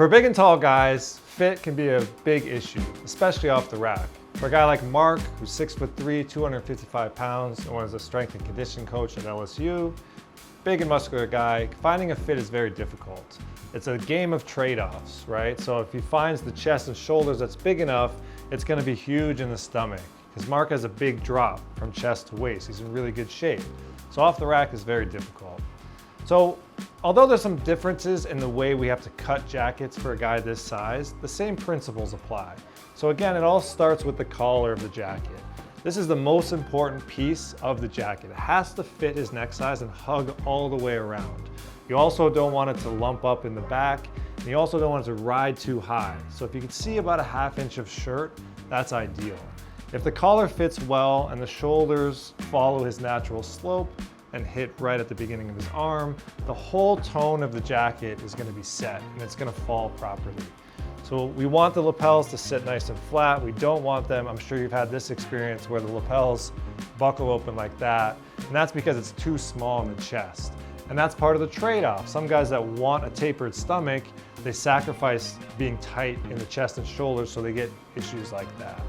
For big and tall guys, fit can be a big issue, especially off the rack. For a guy like Mark, who's 6'3", 255 pounds, and was a strength and conditioning coach at LSU, big and muscular guy, finding a fit is very difficult. It's a game of trade-offs, right? So if he finds the chest and shoulders that's big enough, it's gonna be huge in the stomach, because Mark has a big drop from chest to waist. He's in really good shape. So off the rack is very difficult. So although there's some differences in the way we have to cut jackets for a guy this size, the same principles apply. So again, it all starts with the collar of the jacket. This is the most important piece of the jacket. It has to fit his neck size and hug all the way around. You also don't want it to lump up in the back, and you also don't want it to ride too high. So if you can see about a ½ inch of shirt, that's ideal. If the collar fits well and the shoulders follow his natural slope and hit right at the beginning of his arm, the whole tone of the jacket is gonna be set and it's gonna fall properly. So we want the lapels to sit nice and flat. We don't want them, I'm sure you've had this experience where the lapels buckle open like that, and that's because it's too small in the chest. And that's part of the trade-off. Some guys that want a tapered stomach, they sacrifice being tight in the chest and shoulders, so they get issues like that.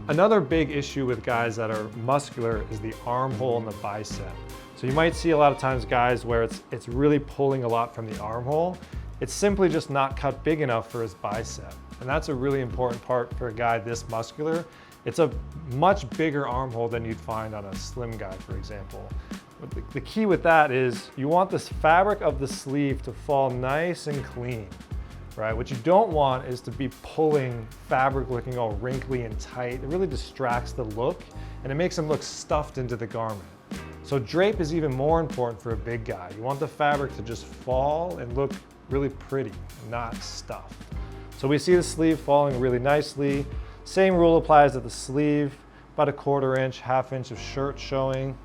Another big issue with guys that are muscular is the armhole and the bicep. So you might see a lot of times guys where it's really pulling a lot from the armhole. It's simply just not cut big enough for his bicep. And that's a really important part for a guy this muscular. It's a much bigger armhole than you'd find on a slim guy, for example. But the key with that is you want this fabric of the sleeve to fall nice and clean, right? What you don't want is to be pulling fabric looking all wrinkly and tight. It really distracts the look and it makes him look stuffed into the garment. So drape is even more important for a big guy. You want the fabric to just fall and look really pretty, not stuffed. So we see the sleeve falling really nicely. Same rule applies to the sleeve, about a ½ inch, ½ inch of shirt showing.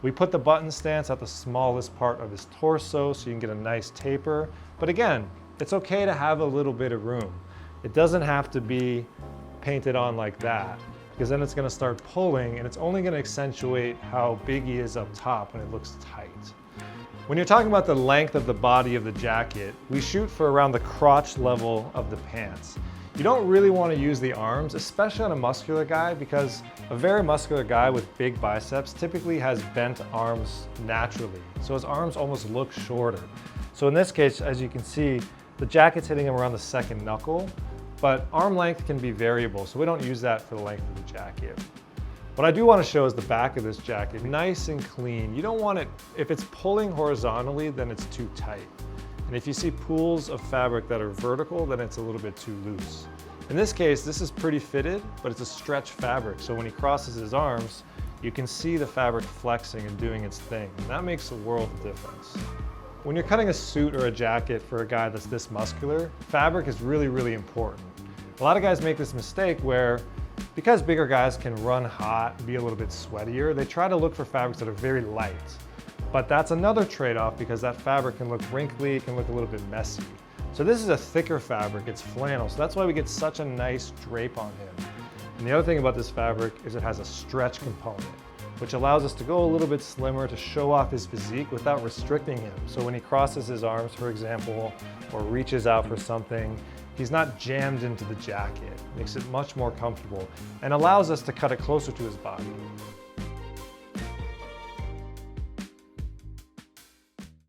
We put the button stance at the smallest part of his torso so you can get a nice taper. But again, it's okay to have a little bit of room. It doesn't have to be painted on like that, because then it's gonna start pulling and it's only gonna accentuate how big he is up top when it looks tight. When you're talking about the length of the body of the jacket, we shoot for around the crotch level of the pants. You don't really want to use the arms, especially on a muscular guy, because a very muscular guy with big biceps typically has bent arms naturally. So his arms almost look shorter. So in this case, as you can see, the jacket's hitting him around the second knuckle, but arm length can be variable, so we don't use that for the length of the jacket. What I do want to show is the back of this jacket, nice and clean. You don't want it, if it's pulling horizontally, then it's too tight. And if you see pools of fabric that are vertical, then it's a little bit too loose. In this case, this is pretty fitted, but it's a stretch fabric. So when he crosses his arms, you can see the fabric flexing and doing its thing. And that makes a world of difference. When you're cutting a suit or a jacket for a guy that's this muscular, fabric is really, really important. A lot of guys make this mistake where, because bigger guys can run hot and be a little bit sweatier, they try to look for fabrics that are very light. But that's another trade-off because that fabric can look wrinkly, it can look a little bit messy. So this is a thicker fabric, it's flannel, so that's why we get such a nice drape on him. And the other thing about this fabric is it has a stretch component, which allows us to go a little bit slimmer to show off his physique without restricting him. So when he crosses his arms, for example, or reaches out for something, he's not jammed into the jacket. Makes it much more comfortable and allows us to cut it closer to his body.